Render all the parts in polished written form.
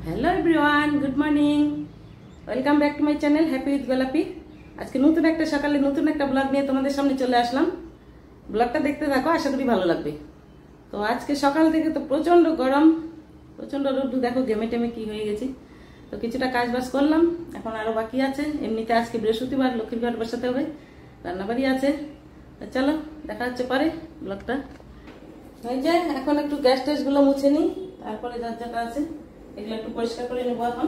Hello everyone, good morning. Welcome back to my channel happy with গোলাপি। আজকে নতুন একটা সকালে নতুন একটা ব্লগ নিয়ে তোমাদের সামনে চলে আসলাম। ব্লগটা দেখতে থাকো, আশা করি ভালো লাগবে। তো আজকে সকাল থেকে তো প্রচণ্ড গরম, প্রচণ্ড রোদ্দু, দেখো ঘেমে টেমে কি হয়ে গেছি। তো কিছুটা কাজ বাজ করলাম, এখন আরও বাকি আছে। এমনিতে আজকে বৃহস্পতিবার, লক্ষ্মীর ঘর বসাতে হবে, রান্নাবাড়ি আছে। চলো দেখা হচ্ছে পরে ব্লগটা। হয়ে যায় এখন একটু গ্যাস ট্যাসগুলো মুছে নিই, তারপরে যার যেটা আছে এগুলো একটু পরিষ্কার করে নেবো। এখন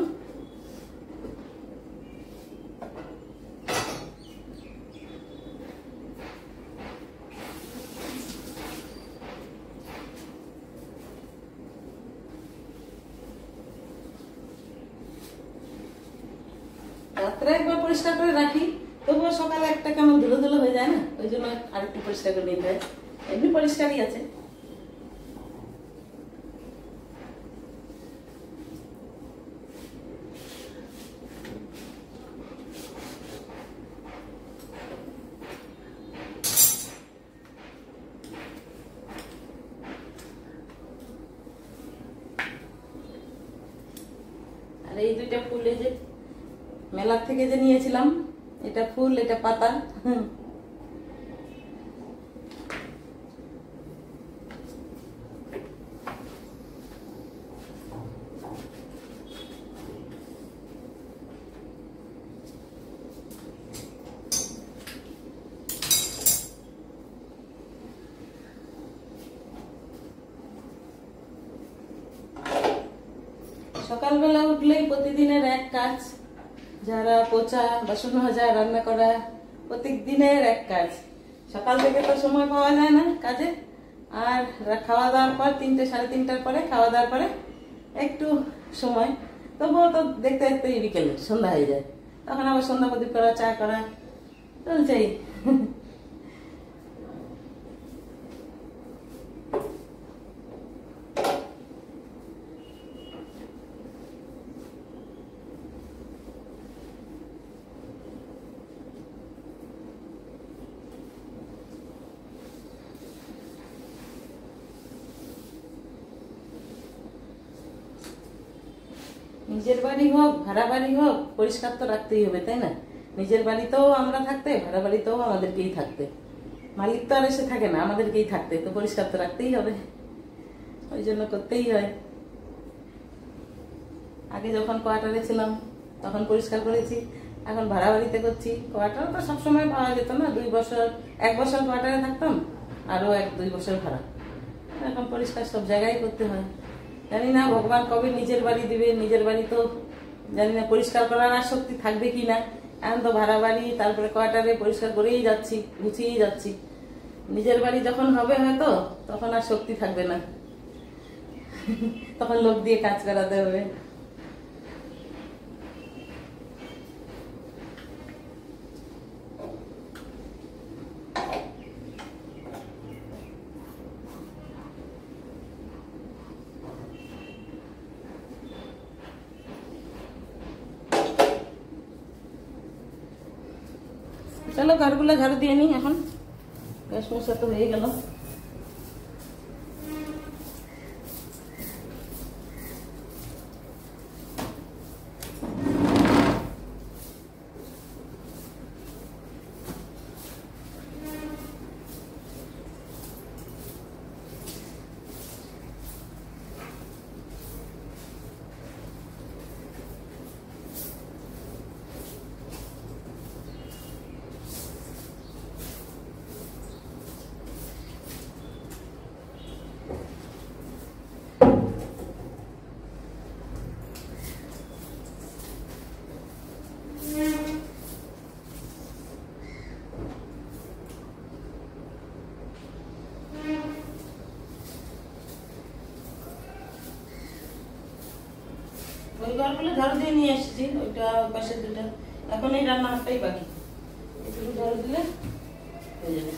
রাত্রে একবার পরিষ্কার করে রাখি, তবুও সকালে একটা কেমন ধুলো ধুলো হয়ে যায় না, ওই জন্য আরেকটু পরিষ্কার করে নিতে হয়। এমনি পরিষ্কারই আছে। আর এই দুইটা ফুল, এই যে মেলার থেকে যে নিয়েছিলাম, এটা ফুল এটা পাতা। সকালবেলা উঠলেই প্রতিদিনের এক কাজ, ঝাড়া পোছা বাসন মাজা রান্না করা, প্রত্যেক দিনের এক কাজ। সকাল থেকে তো সময় পাওয়া যায় না কাজে। আর খাওয়া দাওয়ার পর 3টে সাড়ে 3টার পরে খাওয়া দাওয়ার পরে একটু সময়, তবুও তো দেখতে দেখতে বিকেলে সন্ধ্যা হয়ে যায়। তখন আবার সন্ধ্যা প্রদীপ করা, চা করা চলছেই। নিজের বাড়ি হোক ভাড়া বাড়ি হোক, পরিষ্কার তো রাখতেই হবে, তাই না? নিজের বাড়িতেও আমরা থাকতে, ভাড়া বাড়িতেও আমাদেরকেই থাকতে। মালিক তো আর এসে থাকে না, আমাদেরকেই থাকতে, তো পরিষ্কার তো রাখতেই হবে, ওই জন্য করতেই হয়। আগে যখন কোয়ার্টারে ছিলাম তখন পরিষ্কার করেছি, এখন ভাড়া বাড়িতে করছি। কোয়ার্টার তো সবসময় পাওয়া যেত না, 2 বছর 1 বছর কোয়ার্টারে থাকতাম, আরো 1-2 বছর ভাড়া। এখন পরিষ্কার সব জায়গায় করতে হয়। জানি না ভগবান কবে নিজের বাড়ি দিবে। নিজের বাড়ি তো জানি না পরিষ্কার করার আর শক্তি থাকবে কিনা। এখন তো ভাড়া বাড়ি, তারপরে কোয়ার্টারে পরিষ্কার করেই যাচ্ছি, গুছিয়েই যাচ্ছি। নিজের বাড়ি যখন হবে হয়তো তখন আর শক্তি থাকবে না, তখন লোক দিয়ে কাজ করাতে হবে। চলো ঘরগুলো ঝাড়ু দিয়ে নিই এখন, গ্যাস মোছা তো হয়ে গেল। ওই ঘরগুলো ঝাড়ু দিয়ে নিয়ে এসেছি, ওইটা পাশের দুটা। এখন এই রান্নাঘরটাই বাকি, একটু ঝাড়ু দিলে হয়ে যাবে।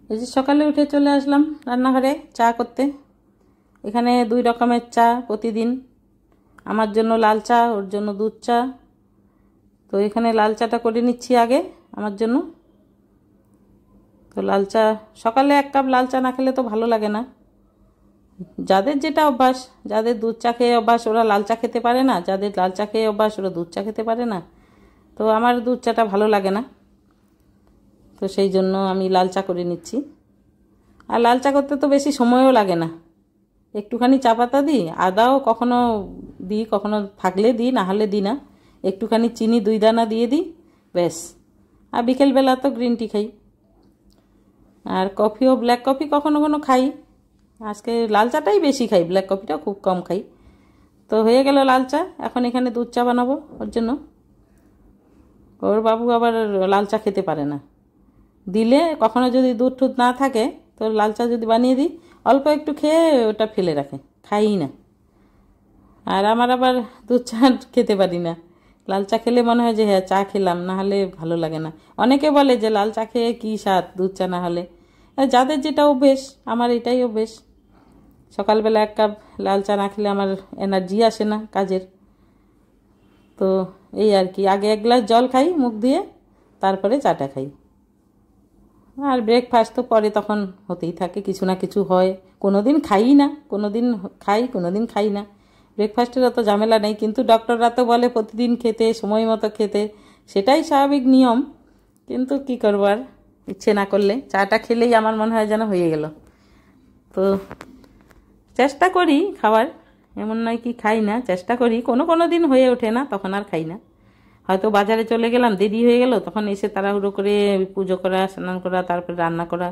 এই যে সকালে উঠে চলে আসলাম রান্নাঘরে চা করতে। এখানে 2 রকমের চা প্রতিদিন, আমার জন্য লাল চা, ওর জন্য দুধ চা। তো এখানে লাল চাটা করে নিচ্ছি আগে আমার জন্য। তো লাল চা সকালে 1 কাপ লাল চা না খেলে তো ভালো লাগে না। যাদের যেটা অভ্যাস, যাদের দুধ চা খেয়ে অভ্যাস ওরা লাল চা খেতে পারে না, যাদের লাল চা খেয়ে অভ্যাস ওরা দুধ চা খেতে পারে না। তো আমার দুধ চাটা ভালো লাগে না, তো সেই জন্য আমি লাল চা করে নিচ্ছি। আর লাল চা করতে তো বেশি সময়ও লাগে না, একটুখানি চা পাতা দিই, আদাও কখনো দিই, কখনো থাকলে দিই, না হলে দিই না। একটুখানি চিনি 2 দানা দিয়ে দিই, ব্যাস। আর বিকেলবেলা তো গ্রিন টি খাই। আর কফিও, ব্ল্যাক কফি কখনো কখনো খাই, আজকে লাল চাটাই বেশি খাই, ব্ল্যাক কফিটা খুব কম খাই। তো হয়ে গেল লাল চা। এখন এখানে দুধ চা বানাবো ওর জন্য। ওর বাবু আবার লাল চা খেতে পারে না, দিলে কখনো যদি দুধ টুধ না থাকে তো লাল চা যদি বানিয়ে দিই অল্প একটু খেয়ে ওটা ফেলে রাখে, খাই না। আর আমার আবার দুধ চা খেতে পারি না, লাল চা খেলে মনে হয় যে হ্যাঁ চা খেলাম, না হলে ভালো লাগে না। অনেকে বলে যে লাল চা খেয়ে কী স্বাদ দুধ চা না হলে। যাদের যেটা অভ্যেস, আমার এটাই অভ্যেস। সকালবেলা 1 কাপ লাল চা না খেলে আমার এনার্জি আসে না কাজের। তো এই আর কি, আগে 1 গ্লাস জল খাই মুখ দিয়ে, তারপরে চাটা খাই। আর ব্রেকফাস্ট তো পরে তখন হতেই থাকে, কিছু না কিছু হয়। কোনো দিন খাই না, কোনো দিন খাই, কোনো দিন খাই না। ব্রেকফাস্টের অত ঝামেলা নেই, কিন্তু ডক্টররা তো বলে প্রতিদিন খেতে, সময় মতো খেতে, সেটাই স্বাভাবিক নিয়ম। কিন্তু কি করবো আর, ইচ্ছে না করলে চাটা খেলেই আমার মনে হয় যেন হয়ে গেল। তো চেষ্টা করি খাবার, এমন নয় কি খাই না, চেষ্টা করি। কোনো দিন হয়ে ওঠে না, তখন আর খাই না। হয়তো বাজারে চলে গেলাম, দেরি হয়ে গেল, তখন এসে তাড়াহুড়ো করে পুজো করা, স্নান করা, তারপরে রান্না করা,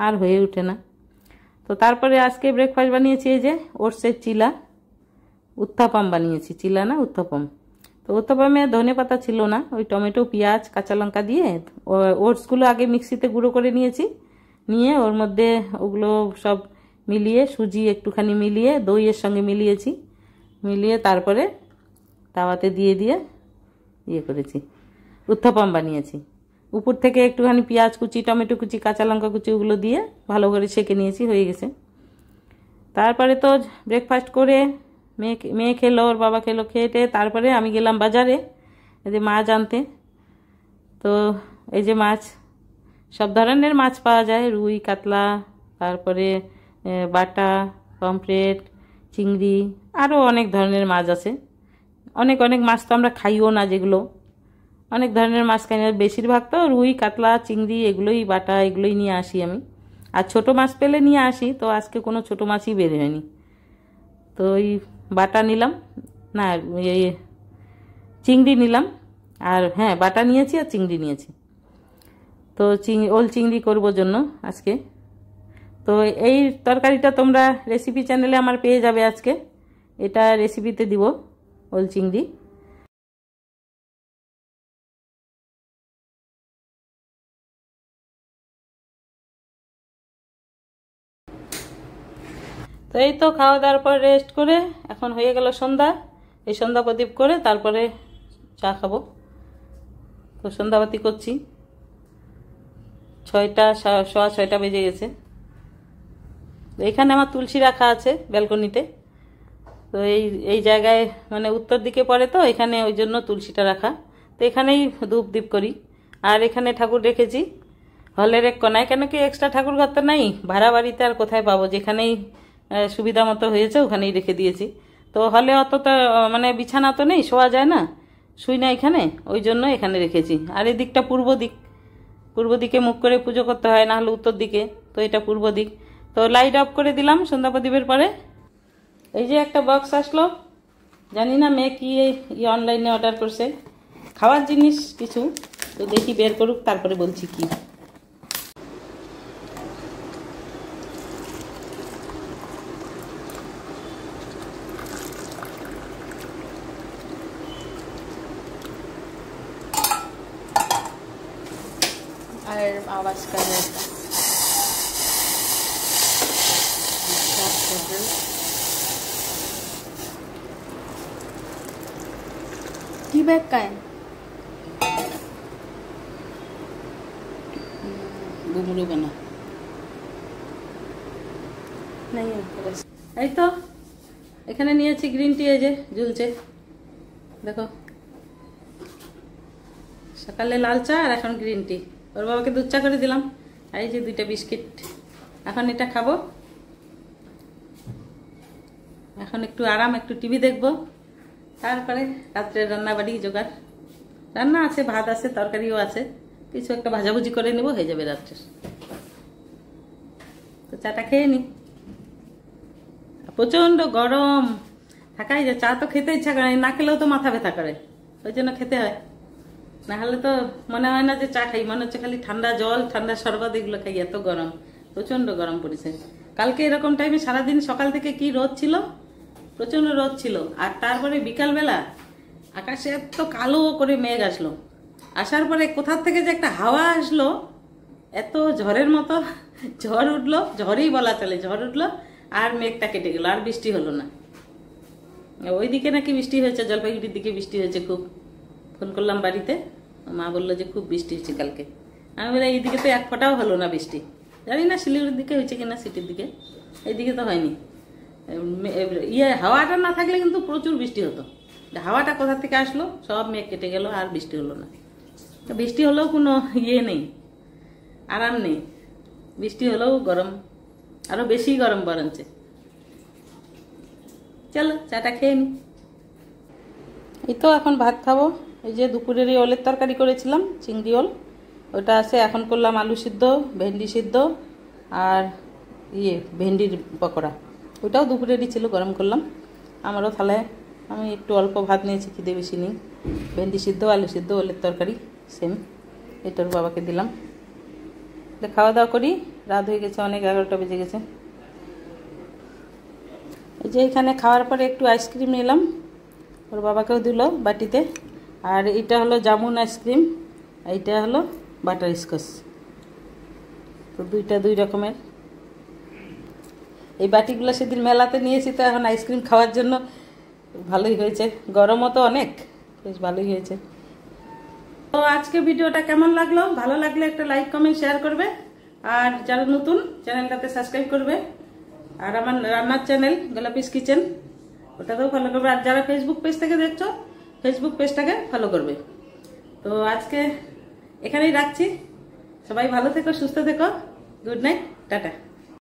আর হয়ে ওঠে না। তো তারপরে আজকে ব্রেকফাস্ট বানিয়েছি এই যে ওটসের চিলা, উত্থাপাম বানিয়েছি, চিলা না উত্থাপম। তো উত্থাপমে ধনে পাতা ছিল না, ওই টমেটো, পেঁয়াজ, কাঁচা লঙ্কা দিয়ে ওটসগুলো আগে মিক্সিতে গুঁড়ো করে নিয়েছি, নিয়ে ওর মধ্যে ওগুলো সব মিলিয়ে, সুজি একটুখানি মিলিয়ে দইয়ের সঙ্গে মিলিয়েছি, মিলিয়ে তারপরে তাওয়াতে দিয়ে ইয়ে করেছি, উত্থাপম বানিয়েছি। উপর থেকে একটুখানি পেঁয়াজ কুচি, টমেটো কুচি, কাঁচা লঙ্কা কুচি ওগুলো দিয়ে ভালো করে সেঁকে নিয়েছি, হয়ে গেছে। তারপরে তো ব্রেকফাস্ট করে মেয়ে খেলো, ওর বাবা খেলো, খেয়ে তারপরে আমি গেলাম বাজারে এই যে মাছ আনতে। তো এই যে মাছ, সব ধরনের মাছ পাওয়া যায়, রুই, কাতলা, তারপরে বাটা, পমফ্রেট, চিংড়ি, আরও অনেক ধরনের মাছ আছে। অনেক মাছ তো আমরা খাইও না, যেগুলো অনেক ধরনের মাছ খাই না, বেশিরভাগ তো রুই, কাতলা, চিংড়ি এগুলোই, বাটা এগুলোই নিয়ে আসি আমি। আর ছোটো মাছ পেলে নিয়ে আসি, তো আজকে কোনো ছোটো মাছই বের হয়নি। তো ওই বাটা নিলাম, না এই চিংড়ি নিলাম, আর হ্যাঁ বাটা নিয়েছি আর চিংড়ি নিয়েছি। তো ওল চিংড়ি করবো জন্য আজকে। তো এই তরকারিটা তোমরা রেসিপি চ্যানেলে আমার পেয়ে যাবে আজকে, এটা রেসিপিতে দিব ওল চিংড়ি। তো এই তো খাওয়া দাওয়ার পর রেস্ট করে এখন হয়ে গেল সন্ধ্যা। এই সন্ধ্যা প্রদীপ করে তারপরে চা খাবো। তো সন্ধ্যাবাতি করছি, 6:15 বেজে গেছে। এখানে আমার তুলসী রাখা আছে ব্যালকনিতে। তো এই জায়গায় মানে উত্তর দিকে পড়ে, তো এখানে ওই জন্য তুলসীটা রাখা। তো এখানেই ধূপ দীপ করি। আর এখানে ঠাকুর রেখেছি হলের এক কোনায়, কেন কি এক্সট্রা ঠাকুর ঘর তো নাই, ভাড়া বাড়িতে আর কোথায় পাবো, যেখানেই সুবিধা মতো হয়েছে ওখানেই রেখে দিয়েছি। তো হলে অত তো মানে বিছানা তো নেই, শোয়া যায় না, শুই না এখানে, ওই জন্য এখানে রেখেছি। আর এই দিকটা পূর্ব দিকে মুখ করে পুজো করতে হয়, না হলে উত্তর দিকে, তো এটা পূর্ব দিক। তো লাইট অফ করে দিলাম সন্ধ্যা প্রদীপের পরে। এই যে একটা বক্স আসলো, জানি না মেয়ে কি অনলাইনে অর্ডার করছে, খাওয়ার জিনিস কিছু। তো দেখি বের করুক, তারপরে বলছি কি। আর आवाज कर रहा था टी बैग का है, घुंगरू बना नहीं ऊपर है। এই তো এখানে নিয়েছি গ্রিন টি, এই যে ঝুলছে দেখো। সকালে লাল চা আর এখন গ্রিন টি। ওর বাবাকে দুধ চা করে দিলাম। আর এই যে 2টা বিস্কিট, এখন এটা খাবো। এখন একটু আরাম, একটু টিভি দেখবো, তারপরে রাত্রে রান্না বাড়ি জোগাড়। রান্না আছে, ভাত আছে, তরকারিও আছে, কিছু একটা ভাজাভুজি করে নেবো, হয়ে যাবে রাত্রের। তো চাটা খেয়ে নি। প্রচন্ড গরম, থাকাই যায়। চা তো খেতে ইচ্ছা করে না, খেলেও তো মাথা ব্যথা করে, ওই জন্য খেতে হয়। না হলে তো মনে হয় না যে চা খাই, মনে হচ্ছে খালি ঠান্ডা জল, ঠান্ডা শরবত এগুলো খাই, এত গরম, প্রচন্ড গরম পড়েছে। কালকে এরকম টাইমে সারাদিন সকাল থেকে কি রোদ ছিল, প্রচন্ড রোদ ছিল। আর তারপরে বিকালবেলা আকাশে এত কালো করে মেঘ আসলো, আসার পরে কোথার থেকে যে একটা হাওয়া আসলো, এত ঝড়ের মতো ঝড় উঠলো, ঝড়ই বলা চলে, ঝড় উঠলো আর মেঘটা কেটে গেল, আর বৃষ্টি হলো না। ওইদিকে নাকি বৃষ্টি হয়েছে, জলপাইগুড়ির দিকে বৃষ্টি হয়েছে খুব। ফোন করলাম বাড়িতে, মা বললো যে খুব বৃষ্টি হচ্ছে কালকে। আমি বলি এইদিকে তো এক ফোঁটাও হলো না বৃষ্টি। জানি না শিলিগুড়ির দিকে হয়েছে কিনা, সিটির দিকে, এইদিকে তো হয়নি। হাওয়াটা না থাকলে কিন্তু প্রচুর বৃষ্টি হতো। হাওয়াটা কোথা থেকে আসলো, সব মেঘ কেটে গেল, আর বৃষ্টি হলো না। বৃষ্টি হলেও কোনো নেই, আরাম নেই। বৃষ্টি হলেও গরম, আরো বেশি গরম বরঞ্চে। চলো চাটা খেয়ে নি। এই তো এখন ভাত খাবো। এই যে দুপুরের ওলের তরকারি করেছিলাম, চিংড়ি ওল, ওটা আছে। এখন করলাম আলু সিদ্ধ, ভেন্ডি সিদ্ধ আর ভেন্ডির পকোড়া, ওইটাও দুপুরেরই ছিল, গরম করলাম। আমারও থালায় আমি একটু অল্প ভাত নিয়েছি, খিদে বেশি নেই। ভেন্ডি সিদ্ধ, আলু সিদ্ধ, ওলের তরকারি সেম, এটার বাবাকে দিলাম। খাওয়া দাওয়া করি, রাত হয়ে গেছে অনেক, 11টা বেজে গেছে। এই যে এখানে খাওয়ার পরে একটু আইসক্রিম নিলাম, ওর বাবাকেও দিল বাটিতে। আর এটা হলো জামুন আইসক্রিম, এইটা হলো বাটার স্কচ, তো দুইটা 2 রকমের। এই বাটিগুলো সেদিন মেলাতে নিয়েছি, তো এখন আইসক্রিম খাওয়ার জন্য ভালোই হয়েছে, গরমও তো অনেক, বেশ ভালোই হয়েছে। তো আজকে ভিডিওটা কেমন লাগলো, ভালো লাগলে একটা লাইক কমেন্ট শেয়ার করবে, আর যারা নতুন চ্যানেলটাতে সাবস্ক্রাইব করবে। আর আমার রান্নার চ্যানেল গোলাপিস কিচেন, ওটাতেও ফলো করবে। আর যারা ফেসবুক পেজ থেকে দেখছো, ফেসবুক পেজটাকে ফলো করবে। তো আজকে এখানেই রাখছি, সবাই ভালো থেকো, সুস্থ থেকো, গুড নাইট, টাটা।